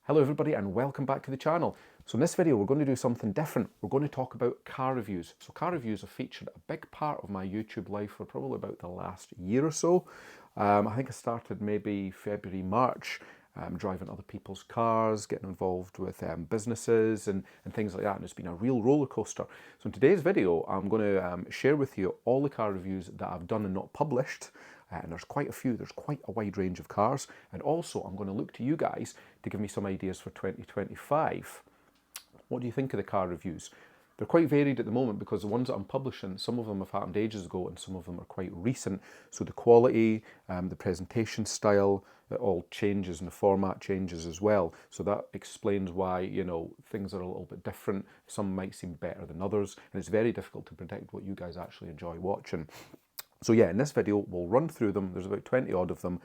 Hello everybody and welcome back to the channel. So in this video we're going to do something different. We're going to talk about car reviews. So car reviews have featured a big part of my YouTube life for probably about the last year or so. I think I started maybe February, March, driving other people's cars, getting involved with businesses and things like that, and it's been a real roller coaster. So in today's video I'm going to share with you all the car reviews that I've done and not published. And there's quite a few, there's quite a wide range of cars. And also I'm going to look to you guys to give me some ideas for 2025. What do you think of the car reviews? They're quite varied at the moment because the ones that I'm publishing, some of them have happened ages ago and some of them are quite recent. So the quality, the presentation style, it all changes and the format changes as well. So that explains why, you know, things are a little bit different. Some might seem better than others, and it's very difficult to predict what you guys actually enjoy watching. So yeah, in this video, we'll run through them. There's about 20 odd of them,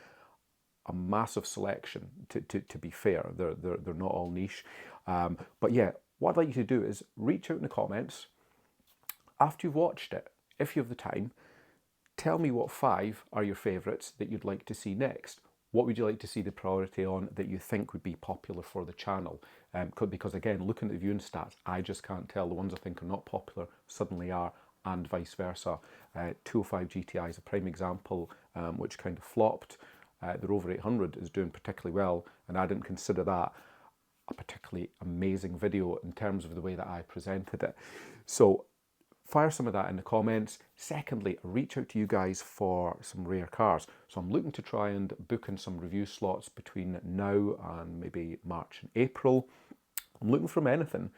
a massive selection, to be fair. They're not all niche. But yeah, what I'd like you to do is reach out in the comments. After you've watched it, if you have the time, tell me what 5 are your favourites that you'd like to see next. What would you like to see the priority on that you think would be popular for the channel? Because again, looking at the viewing stats, I just can't tell. The ones I think are not popular suddenly are, and vice versa. 205 GTI is a prime example, which kind of flopped. The Rover 800 is doing particularly well, and I didn't consider that a particularly amazing video in terms of the way that I presented it. So fire some of that in the comments. Secondly, reach out to you guys for some rare cars. So I'm looking to try and book in some review slots between now and maybe March and April. I'm looking from anything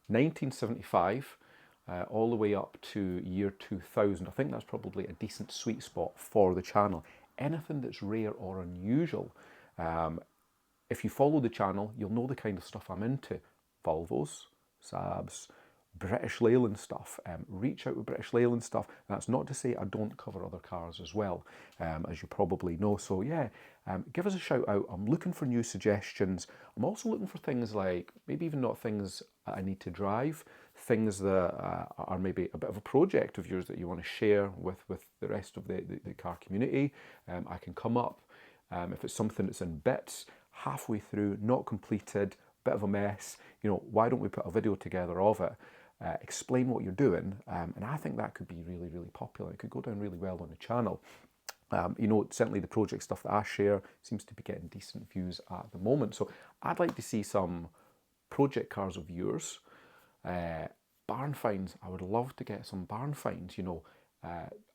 1975 all the way up to year 2000. I think that's probably a decent sweet spot for the channel. Anything that's rare or unusual. If you follow the channel, you'll know the kind of stuff I'm into. Volvos, Saabs, British Leyland stuff. Reach out with British Leyland stuff. That's not to say I don't cover other cars as well, as you probably know. So yeah, give us a shout out. I'm looking for new suggestions. I'm also looking for things like, maybe even not things I need to drive, things that are maybe a bit of a project of yours that you want to share with the rest of the car community. I can come up. If it's something that's in bits, halfway through, not completed, bit of a mess, you know, why don't we put a video together of it? Explain what you're doing, and I think that could be really, really popular. It could go down really well on the channel. You know, certainly the project stuff that I share seems to be getting decent views at the moment. So I'd like to see some project cars of yours. Barn finds, I would love to get some barn finds, you know.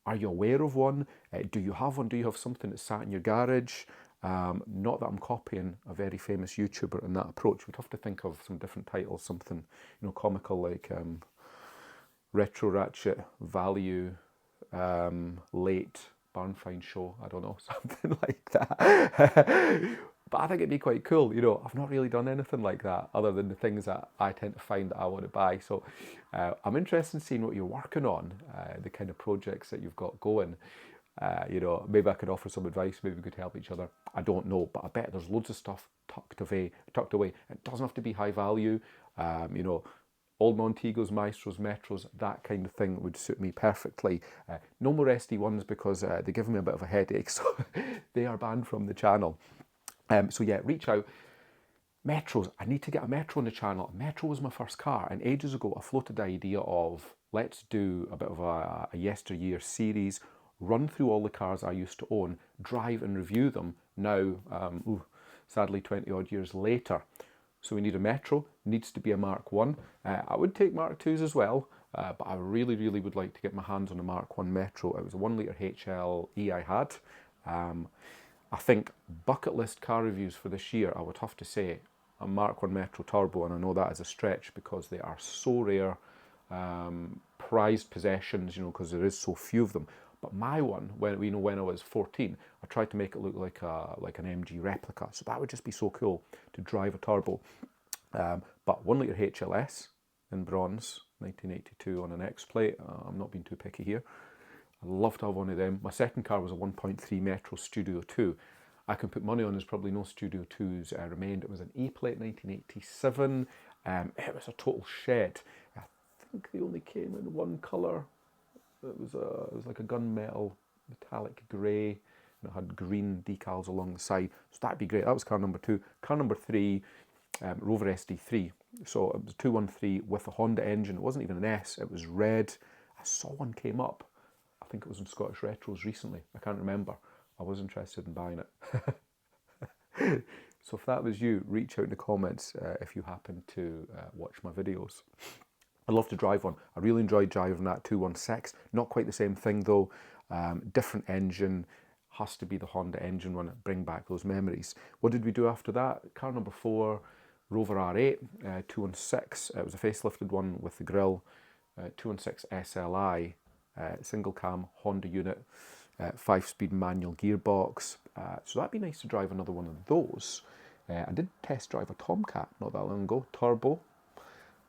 Are you aware of one? Do you have one? Do you have something that's sat in your garage? Not that I'm copying a very famous YouTuber in that approach. We'd have to think of some different titles, something, you know, comical like Retro Ratchet, Value, Late, Barn Find Show, I don't know, something like that. But I think it'd be quite cool, you know. I've not really done anything like that other than the things that I tend to find that I want to buy. So I'm interested in seeing what you're working on, the kind of projects that you've got going. You know, maybe I could offer some advice, maybe we could help each other. I don't know, but I bet there's loads of stuff tucked away. It doesn't have to be high value. You know, old Montegos, Maestros, Metros, that kind of thing would suit me perfectly. No more SD1s because they give me a bit of a headache, so they are banned from the channel. So yeah, reach out. Metros, I need to get a Metro on the channel. A Metro was my first car, and ages ago I floated the idea of, let's do a bit of a yesteryear series, run through all the cars I used to own, drive and review them now, sadly 20 odd years later. So we need a Metro, needs to be a Mark 1. I would take Mark 2s as well, but I really, really would like to get my hands on a Mark 1 Metro. It was a 1 litre HLE I had. I think bucket list car reviews for this year, I would have to say a Mark 1 Metro Turbo, and I know that is a stretch because they are so rare, prized possessions, you know, because there is so few of them. But my one, when I was 14, I tried to make it look like an MG replica. So that would just be so cool to drive a turbo. But 1 litre HLS in bronze, 1982 on an X plate. I'm not being too picky here. I'd love to have one of them. My second car was a 1.3 Metro Studio 2. I can put money on there's probably no Studio 2s remained. It was an E-plate 1987. It was a total shed. I think they only came in one colour. It was like a gunmetal metallic grey, and it had green decals along the side. So that'd be great. That was car number 2. Car number 3, Rover SD3. So it was a 213 with a Honda engine. It wasn't even an S, it was red. I saw one came up. I think it was in Scottish Retros recently. I can't remember. I was interested in buying it. So if that was you, reach out in the comments if you happen to watch my videos. I'd love to drive one. I really enjoyed driving that 216. Not quite the same thing though. Different engine. Has to be the Honda engine one. Bring back those memories. What did we do after that? Car number 4, Rover R8, 216. It was a facelifted one with the grille. 216 SLI, single cam Honda unit, 5-speed manual gearbox. So that'd be nice to drive another one of those. I did test drive a Tomcat not that long ago, turbo.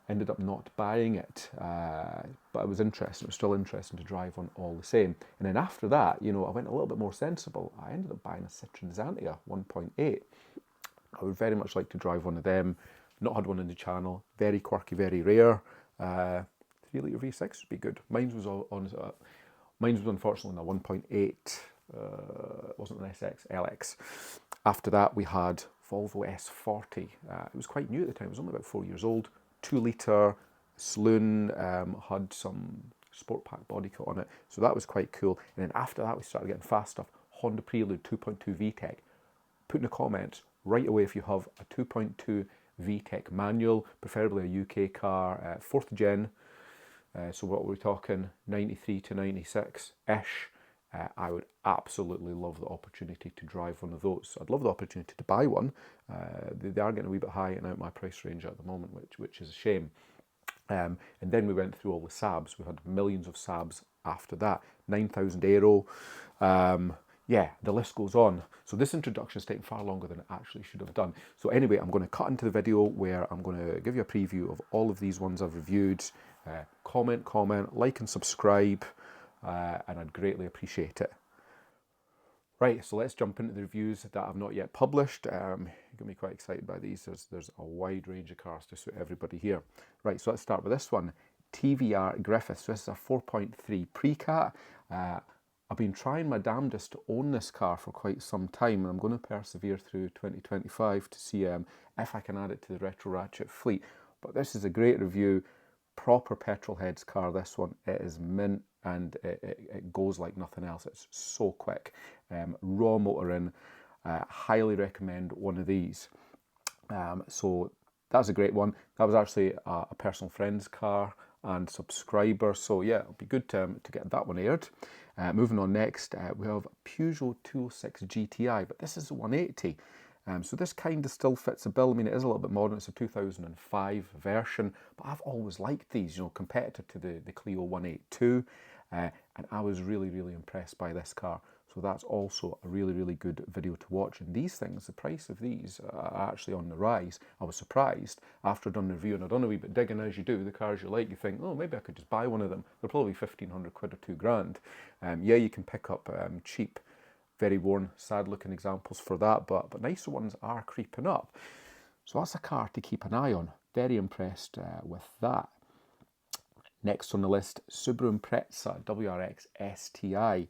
Ended up not buying it, but it was interesting. It was still interesting to drive one all the same. And then after that, you know, I went a little bit more sensible. I ended up buying a Citroen Xantia 1.8. I would very much like to drive one of them. Not had one in the channel. Very quirky, very rare. 3-litre V6 would be good. Mine was unfortunately a 1.8. It wasn't an SX, LX. After that, we had Volvo S40. It was quite new at the time. It was only about 4 years old. 2-litre saloon, had some sport pack body kit on it, so that was quite cool. And then after that we started getting fast stuff. Honda Prelude 2.2 VTEC. Put in the comments right away if you have a 2.2 VTEC manual, preferably a UK car, 4th gen, so what were we talking, 93 to 96-ish. I would absolutely love the opportunity to drive one of those. I'd love the opportunity to buy one. They are getting a wee bit high and out my price range at the moment, which is a shame. And then we went through all the Saabs. We had millions of Saabs after that. 9,000 Aero. Yeah, the list goes on. So this introduction is taking far longer than it actually should have done. So anyway, I'm going to cut into the video where I'm going to give you a preview of all of these ones I've reviewed. Comment, like and subscribe. And I'd greatly appreciate it. Right, so let's jump into the reviews that I've not yet published. You're going to be quite excited by these. There's a wide range of cars to suit everybody here. Right, so let's start with this one. TVR Griffith. So this is a 4.3 Precat. I've been trying my damnedest to own this car for quite some time, and I'm going to persevere through 2025 to see if I can add it to the Retro Ratchet fleet. But this is a great review. Proper petrol heads car, this one. It is mint and it goes like nothing else. It's so quick. Raw motor in. Highly recommend one of these. So that's a great one. That was actually a personal friend's car and subscriber. So yeah, it'll be good to get that one aired. Moving on next, we have Peugeot 206 GTI, but this is a 180. So this kind of still fits the bill. I mean, it is a little bit modern. It's a 2005 version, but I've always liked these, you know, competitor to the Clio 182. And I was really, really impressed by this car. So that's also a really, really good video to watch. And these things, the price of these are actually on the rise. I was surprised after I'd done the review, and I'd done a wee bit digging as you do, the cars you like, you think, oh, maybe I could just buy one of them. They're probably 1,500 quid or 2 grand. Yeah, you can pick up cheap, very worn, sad looking examples for that, but nicer ones are creeping up. So that's a car to keep an eye on. Very impressed with that. Next on the list, Subaru Impreza WRX STI.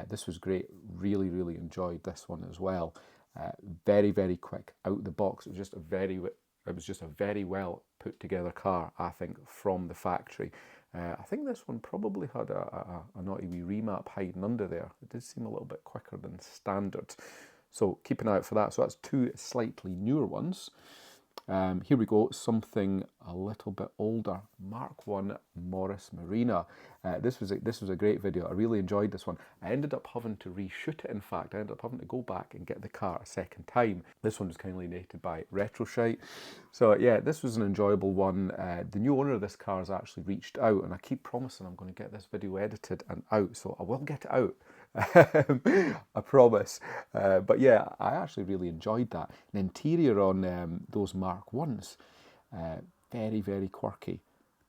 This was great. Really, really enjoyed this one as well. Very, very quick out the box. It was just a very well put together car, I think, from the factory. I think this one probably had a naughty wee remap hiding under there. It did seem a little bit quicker than standard. So keep an eye out for that. So that's 2 slightly newer ones. Here we go, something a little bit older. Mk1 Marina. This was a great video. I really enjoyed this one. I ended up having to reshoot it. In fact, I ended up having to go back and get the car a second time. This one was kindly donated by RetroShite. So yeah, this was an enjoyable one. The new owner of this car has actually reached out, and I keep promising I'm going to get this video edited and out. So I will get it out. I promise. But yeah, I actually really enjoyed that. The interior on those Mark 1s, very, very quirky.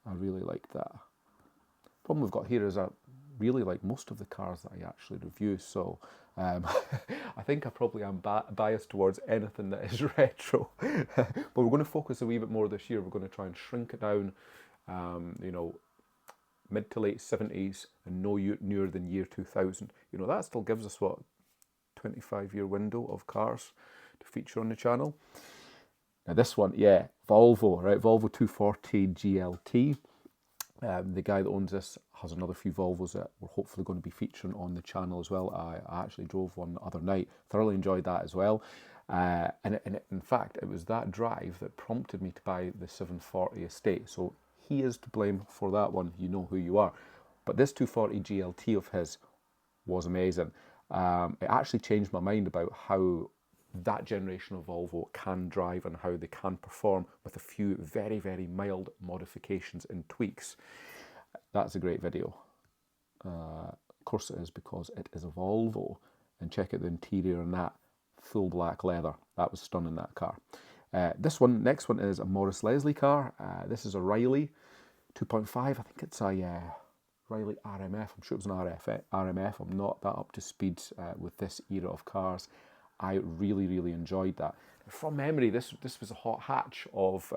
I really liked that. Problem we've got here is I really like most of the cars that I actually review, so I think I probably am biased towards anything that is retro. But we're going to focus a wee bit more this year. We're going to try and shrink it down, you know, mid to late 70s and no newer than year 2000. You know, that still gives us, what, 25-year window of cars to feature on the channel. Now this one, yeah, Volvo, right? Volvo 240 GLT. The guy that owns this has another few Volvos that we're hopefully going to be featuring on the channel as well. I actually drove one the other night, thoroughly enjoyed that as well. In fact, it was that drive that prompted me to buy the 740 Estate. So he is to blame for that one. You know who you are. But this 240 GLT of his was amazing. It actually changed my mind about how that generation of Volvo can drive and how they can perform with a few very, very mild modifications and tweaks. That's a great video. Of course it is, because it is a Volvo. And check out the interior and that. Full black leather. That was stunning, that car. Next one is a Morris Leslie car. This is a Riley 2.5. I think it's a Riley RMF. I'm sure it was an RMF. I'm not that up to speed with this era of cars. I really, really enjoyed that. From memory, this was a hot hatch of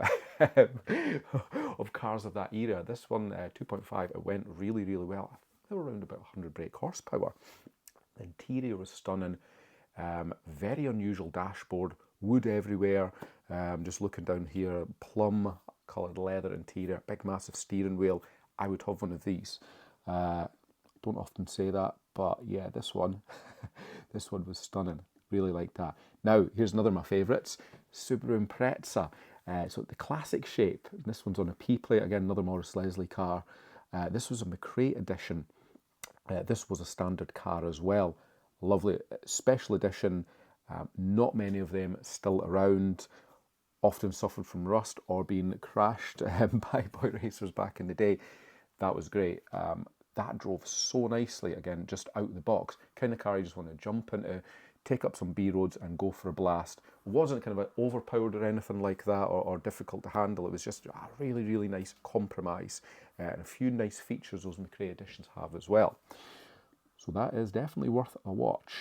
of cars of that era. This one, 2.5, it went really, really well. I think they were around about 100 brake horsepower. The interior was stunning. Very unusual dashboard, wood everywhere. Just looking down here, plum coloured leather interior, big massive steering wheel. I would have one of these. Don't often say that, but yeah, this one, this one was stunning. Really like that. Now, here's another of my favourites, Subaru Impreza. So the classic shape. This one's on a P plate, again, another Morris Leslie car. This was a Mc Rae edition. This was a standard car as well. Lovely special edition. Not many of them still around. Often suffered from rust or being crashed by boy racers back in the day. That was great. That drove so nicely, again, just out the box. Kind of car you just want to jump into, take up some B roads and go for a blast. It wasn't kind of overpowered or anything like that, or difficult to handle. It was just a really, really nice compromise. And a few nice features those Mc Rae editions have as well. So that is definitely worth a watch.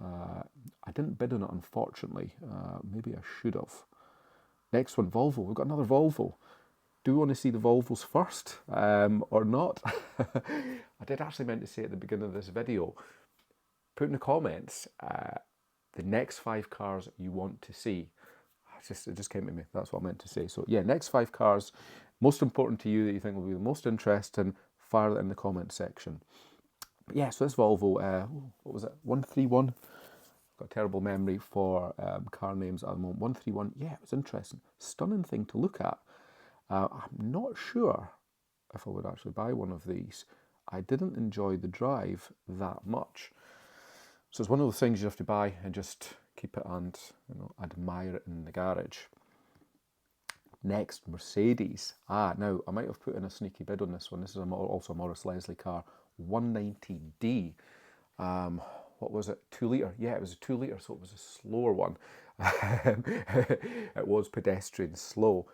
I didn't bid on it, unfortunately. Maybe I should have. Next one, Volvo. We've got another Volvo. Do you want to see the Volvos first or not? I did actually meant to say at the beginning of this video, put in the comments the next 5 cars you want to see. It just came to me. That's what I meant to say. So yeah, next 5 cars, most important to you that you think will be the most interesting, fire that in the comment section. But yeah, so this Volvo, what was it, 131? I've got a terrible memory for car names at the moment. 131, yeah, it was interesting. Stunning thing to look at. I'm not sure if I would actually buy one of these. I didn't enjoy the drive that much. So it's one of those things you have to buy and just keep it and admire it in the garage. Next, Mercedes. Now I might have put in a sneaky bid on this one. This is also a Morris Leslie car, 190D. What was it? 2 litre? Yeah, it was a 2 litre, so it was a slower one. It was pedestrian slow.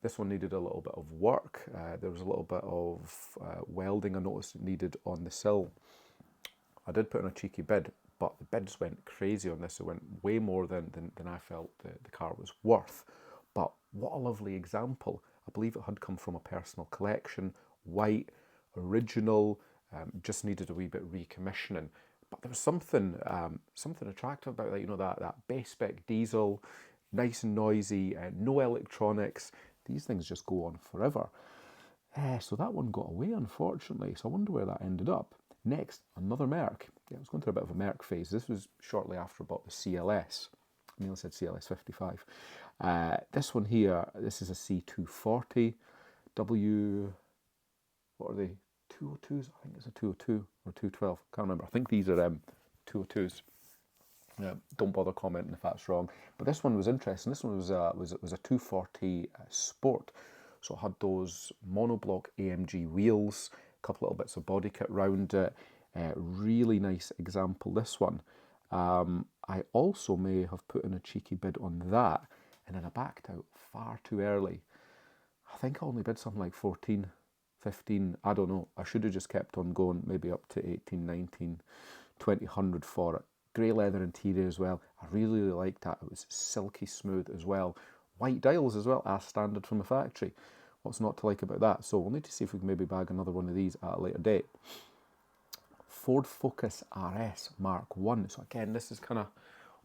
This one needed a little bit of work. There was a little bit of welding I noticed it needed on the sill. I did put in a cheeky bid, but the bids went crazy on this. It went way more than I felt the car was worth. But what a lovely example. I believe it had come from a personal collection, white, original, just needed a wee bit recommissioning. But there was something attractive about that, that base spec diesel, nice and noisy, no electronics. These things just go on forever. So that one got away, unfortunately. So I wonder where that ended up. Next, another Merc. Yeah, I was going through a bit of a Merc phase. This was shortly after I bought the CLS. Neil said CLS 55. This one here, this is a C240. What are they? 202s? I think it's a 202 or 212. Can't remember. I think these are 202s. Don't bother commenting if that's wrong. But this one was interesting. This one was a 240 Sport. So it had those monoblock AMG wheels, a couple little bits of body kit round it. Really nice example, this one. I also may have put in a cheeky bid on that, and then I backed out far too early. I think I only bid something like 14, 15, I don't know. I should have just kept on going, maybe up to 18, 19, 20, 100 for it. Grey leather interior as well. I really, really liked that. It was silky smooth as well. White dials as well, as standard from the factory. What's not to like about that? So we'll need to see if we can maybe bag another one of these at a later date. Ford Focus RS Mark 1. So again, this is kind of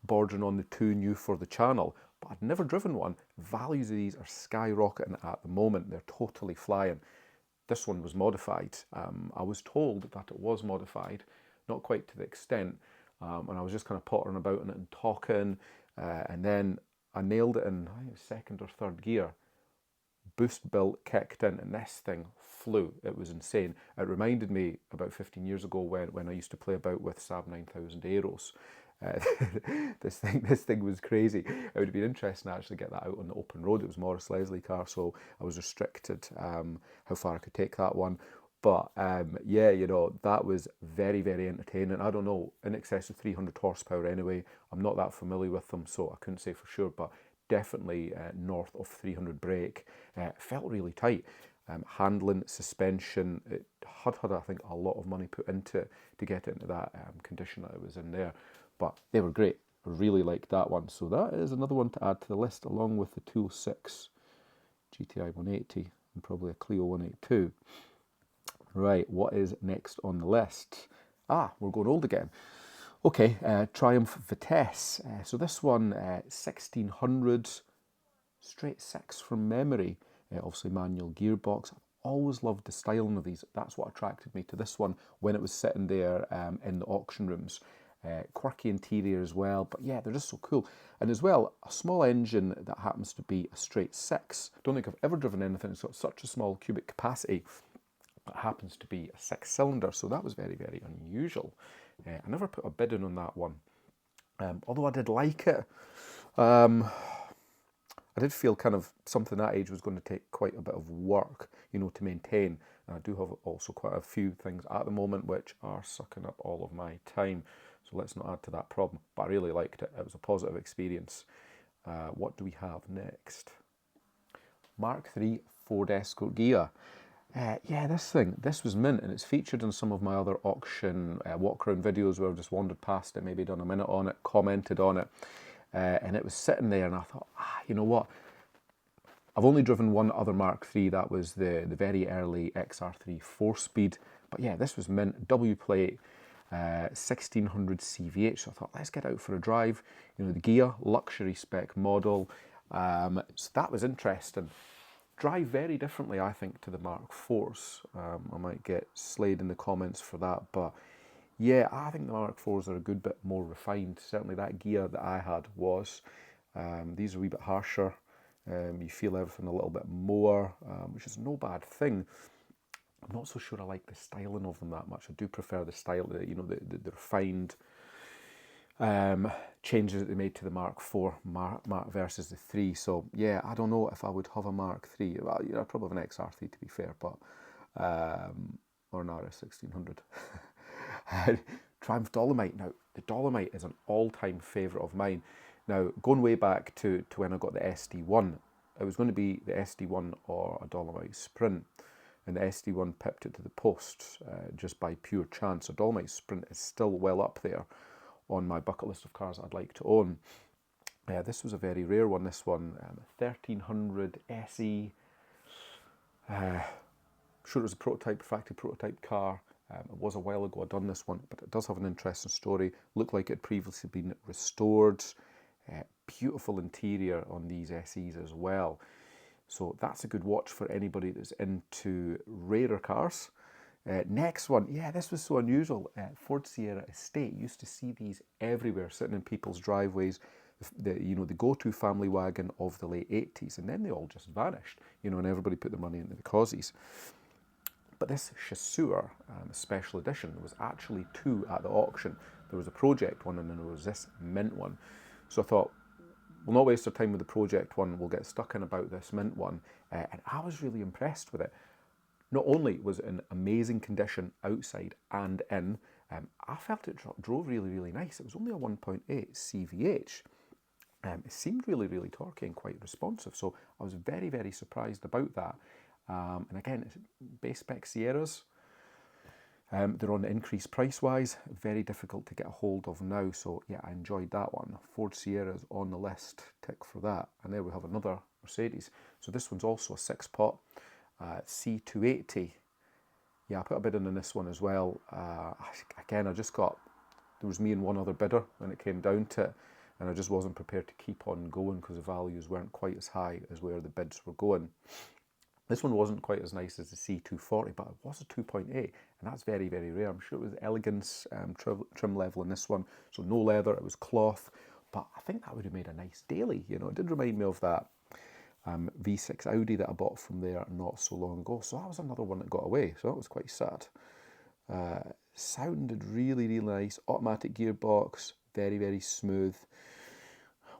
bordering on the too new for the channel, but I'd never driven one. Values of these are skyrocketing at the moment. They're totally flying. This one was modified. I was told that it was modified, not quite to the extent, and I was just kind of pottering about in it and talking, and then I nailed it in, I think it was second or third gear. Boost built, kicked in, and this thing flew. It was insane. It reminded me about 15 years ago when I used to play about with Saab 9000 Aeros. This thing was crazy. It would have been interesting to actually get that out on the open road. It was Morris Leslie car, so I was restricted how far I could take that one. But yeah, you know, that was very, very entertaining. I don't know, in excess of 300 horsepower anyway. I'm not that familiar with them, so I couldn't say for sure, but definitely north of 300 brake. It felt really tight. Handling, suspension, it had, I think, a lot of money put into it to get into that condition that it was in there. But they were great. I really liked that one. So that is another one to add to the list, along with the 206 GTI 180 and probably a Clio 182. Right, what is next on the list? We're going old again. Okay, Triumph Vitesse. So this one, 1600, straight six from memory. Obviously manual gearbox. I've always loved the styling of these. That's what attracted me to this one when it was sitting there in the auction rooms. Quirky interior as well, but yeah, they're just so cool. And as well, a small engine that happens to be a straight six. Don't think I've ever driven anything that's got such a small cubic capacity. It happens to be a 6-cylinder, so that was very, very unusual. I never put a bid in on that one, although I did like it. I did feel kind of something that age was going to take quite a bit of work, you know, to maintain. And I do have also quite a few things at the moment which are sucking up all of my time, so let's not add to that problem. But I really liked it. It was a positive experience. What do we have next? Mk3 Ford Escort Ghia. Yeah, this was mint, and it's featured in some of my other auction walk around videos where I've just wandered past it, maybe done a minute on it, commented on it, and it was sitting there, and I thought, you know what? I've only driven one other Mk3, that was the very early XR3 4-speed, but yeah, this was mint, W plate, 1600 CVH, so I thought, let's get out for a drive. You know, the Ghia, luxury spec model, so that was interesting. Drive very differently, I think, to the Mark IVs. I might get slayed in the comments for that, but yeah, I think the Mark IVs are a good bit more refined. Certainly that Ghia that I had was. These are a wee bit harsher. You feel everything a little bit more, which is no bad thing. I'm not so sure I like the styling of them that much. I do prefer the style, you know, the refined changes that they made to the Mark IV versus the 3. So yeah, I don't know if I would have a Mark III. Well, you know, I'd probably have an XR3 to be fair, but or an RS 1600. Triumph Dolomite. Now, the Dolomite is an all-time favourite of mine. Now, going way back to when I got the SD1, it was going to be the SD1 or a Dolomite Sprint, and the SD1 pipped it to the post just by pure chance. So Dolomite Sprint is still well up there on my bucket list of cars I'd like to own. This was a very rare one, this one, 1300 SE. Sure, it was a prototype, factory prototype car. It was a while ago I'd done this one, but it does have an interesting story. Looked like it had previously been restored. Beautiful interior on these SEs as well. So that's a good watch for anybody that's into rarer cars. Next one, yeah, this was so unusual. Ford Sierra Estate. Used to see these everywhere, sitting in people's driveways. The go-to family wagon of the late 80s, and then they all just vanished. You know, and everybody put their money into the causes. But this Chasseur special edition, there was actually two at the auction. There was a project one, and then there was this mint one. So I thought, we'll not waste our time with the project one. We'll get stuck in about this mint one, and I was really impressed with it. Not only was it in amazing condition outside and in, I felt it drove really, really nice. It was only a 1.8 CVH. It seemed really, really torquey and quite responsive. So I was very, very surprised about that. And again, it's base spec Sierras. They're on the increase price-wise. Very difficult to get a hold of now. So yeah, I enjoyed that one. Ford Sierra's on the list. Tick for that. And there we have another Mercedes. So this one's also a 6-pot. C280. Yeah, I put a bid in on this one as well. Again, there was me and one other bidder when it came down to it. and I just wasn't prepared to keep on going because the values weren't quite as high as where the bids were going. This one wasn't quite as nice as the C240, but it was a 2.8, and that's very, very rare. I'm sure it was elegance trim level in this one, so no leather, it was cloth, but I think that would have made a nice daily. You know, it did remind me of that V6 Audi that I bought from there not so long ago. So that was another one that got away, so that was quite sad. Sounded really, really nice. Automatic gearbox, very, very smooth.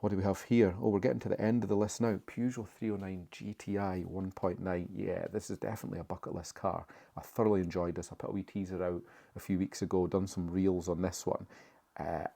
What do we have here? Oh, we're getting to the end of the list now. Peugeot 309 GTI 1.9. Yeah, this is definitely a bucket list car. I thoroughly enjoyed this. I put a wee teaser out a few weeks ago, done some reels on this one. The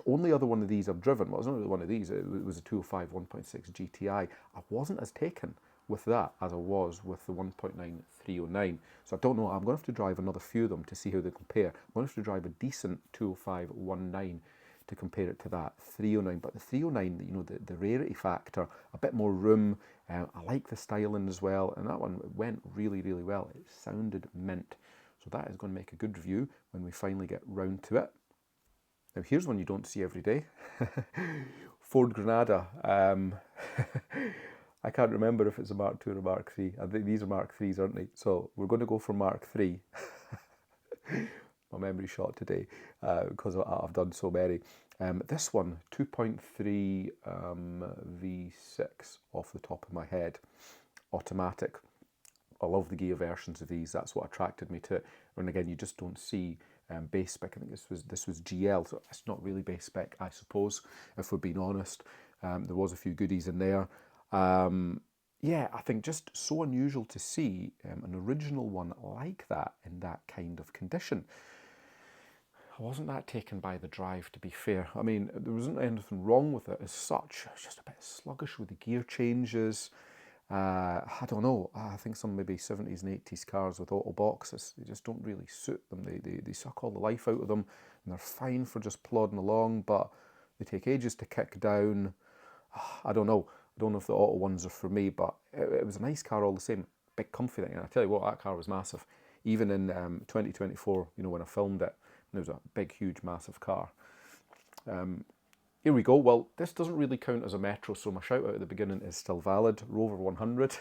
only other one of these I've driven, well, it wasn't really one of these, it was a 205 1.6 GTI. I wasn't as taken with that as I was with the 1.9 309. So I don't know, I'm going to have to drive another few of them to see how they compare. I'm going to have to drive a decent 205 19 to compare it to that 309. But the 309, you know, the rarity factor, a bit more room, I like the styling as well, and that one went really, really well. It sounded mint. So that is going to make a good review when we finally get round to it. Now here's one you don't see every day. Ford Granada. I can't remember if it's a Mark II or a Mark III. I think these are Mark IIIs, aren't they? So we're going to go for Mark III. My memory shot today because I've done so many. This one, 2.3 V6 off the top of my head, automatic. I love the Ghia versions of these. That's what attracted me to it. And again, you just don't see base spec. I think this was GL, so it's not really base spec, I suppose, if we're being honest. There was a few goodies in there. Yeah, I think just so unusual to see an original one like that in that kind of condition. I wasn't that taken by the drive, to be fair. I mean, there wasn't anything wrong with it as such. It was just a bit sluggish with the gear changes. I don't know. I think some maybe 70s and 80s cars with auto boxes, they just don't really suit them. They suck all the life out of them, and they're fine for just plodding along, but they take ages to kick down. I don't know. I don't know if the auto ones are for me, but it was a nice car all the same. Big comfy thing. And I tell you what, that car was massive. Even in 2024, you know, when I filmed it, it was a big, huge, massive car. Here we go. Well, this doesn't really count as a Metro, so my shout out at the beginning is still valid. Rover 100.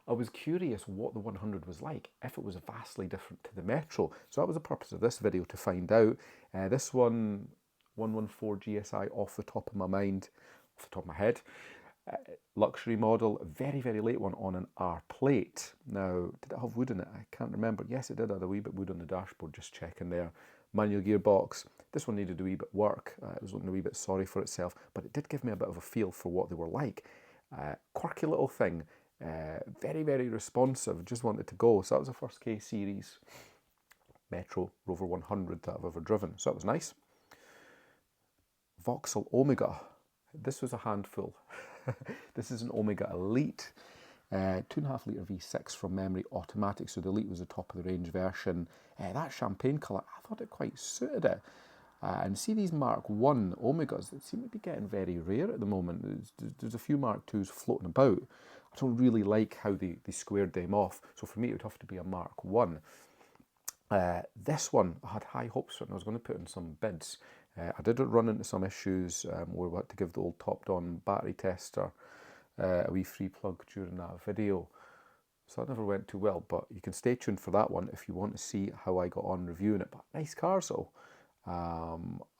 I was curious what the 100 was like, if it was vastly different to the Metro. So that was the purpose of this video, to find out. This one, 114 GSI off the top of my mind, off the top of my head. Luxury model, very, very late one on an R plate. Now, did it have wood in it? I can't remember. Yes, it did have a wee bit wood on the dashboard, just checking there. Manual gearbox. This one needed a wee bit work. It was looking a wee bit sorry for itself, but it did give me a bit of a feel for what they were like. Quirky little thing, very, very responsive, just wanted to go. So that was the first K series Metro Rover 100 that I've ever driven, so that was nice. Vauxhall Omega. This was a handful. This is an Omega Elite, 2.5 litre V6 from memory, automatic, so the Elite was the top of the range version. That champagne colour, I thought it quite suited it. And see these Mark I Omegas, they seem to be getting very rare at the moment. There's a few Mark IIs floating about. I don't really like how they squared them off, so for me it would have to be a Mark I. This one, I had high hopes for, and I was going to put in some bids. I did run into some issues where we had to give the old topped-on battery tester a wee free plug during that video. So that never went too well, but you can stay tuned for that one if you want to see how I got on reviewing it. But nice cars though. I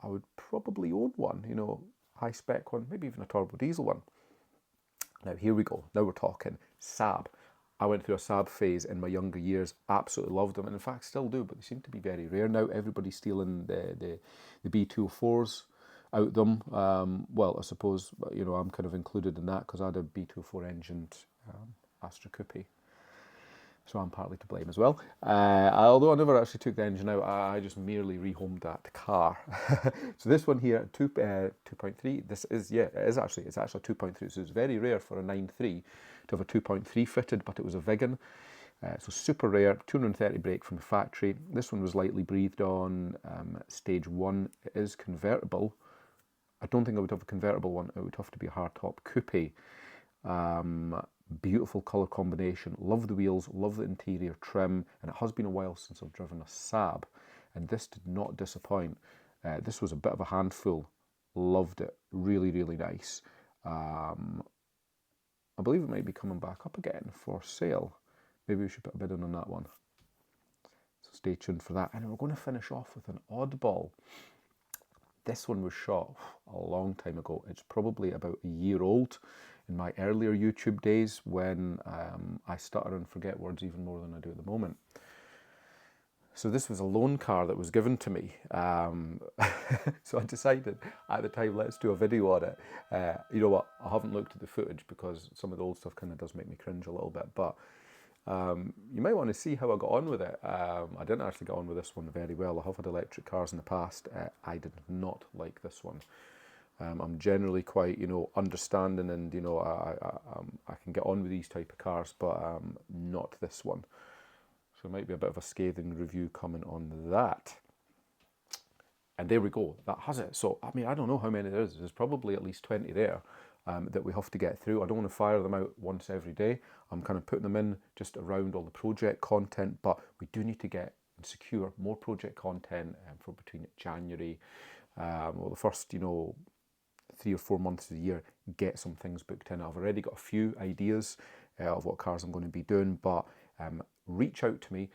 would probably own one, you know, high spec one, maybe even a turbo diesel one. Now here we go, now we're talking Saab. I went through a Saab phase in my younger years, absolutely loved them, and in fact still do, but they seem to be very rare now. Everybody's stealing the B204s out them. Well, I suppose, you know, I'm kind of included in that because I had a B24 engined Astra Coupe. So I'm partly to blame as well. Although I never actually took the engine out, I just merely rehomed that car. So this one here, 2.3. This is, yeah, it's actually a 2.3. So it's very rare for a 9.3 to have a 2.3 fitted, but it was a Viggen. So super rare, 230 brake from the factory. This one was lightly breathed on, stage 1. It is convertible. I don't think I would have a convertible one. It would have to be a hardtop coupe. Beautiful colour combination, love the wheels, love the interior trim, and it has been a while since I've driven a Saab, and this did not disappoint. This was a bit of a handful Loved it. Really, really nice. I believe it might be coming back up again for sale. Maybe we should put a bid in on that one. So stay tuned for that. And we're going to finish off with an oddball. This one was shot a long time ago. It's probably about a year old. In my earlier YouTube days when I stutter and forget words even more than I do at the moment. So this was a loan car that was given to me. So I decided at the time, let's do a video on it. You know what, I haven't looked at the footage because some of the old stuff kind of does make me cringe a little bit, but you might want to see how I got on with it. I didn't actually get on with this one very well. I have had electric cars in the past. I did not like this one. I'm generally quite, you know, understanding, and you know, I can get on with these type of cars, but not this one. So it might be a bit of a scathing review coming on that. And there we go, that has it. So, I mean, I don't know how many there is. There's probably at least 20 there that we have to get through. I don't want to fire them out once every day. I'm kind of putting them in just around all the project content, but we do need to get and secure more project content for between January, well, the first, you know, 3 or 4 months of the year, get some things booked in. I've already got a few ideas of what cars I'm going to be doing, but reach out to me.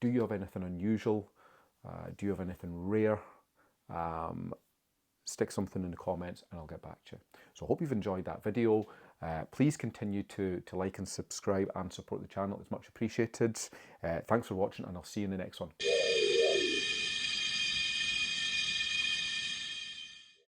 Do you have anything unusual? Do you have anything rare? Stick something in the comments and I'll get back to you. So I hope you've enjoyed that video. Please continue to like and subscribe and support the channel. It's much appreciated. Thanks for watching, and I'll see you in the next one.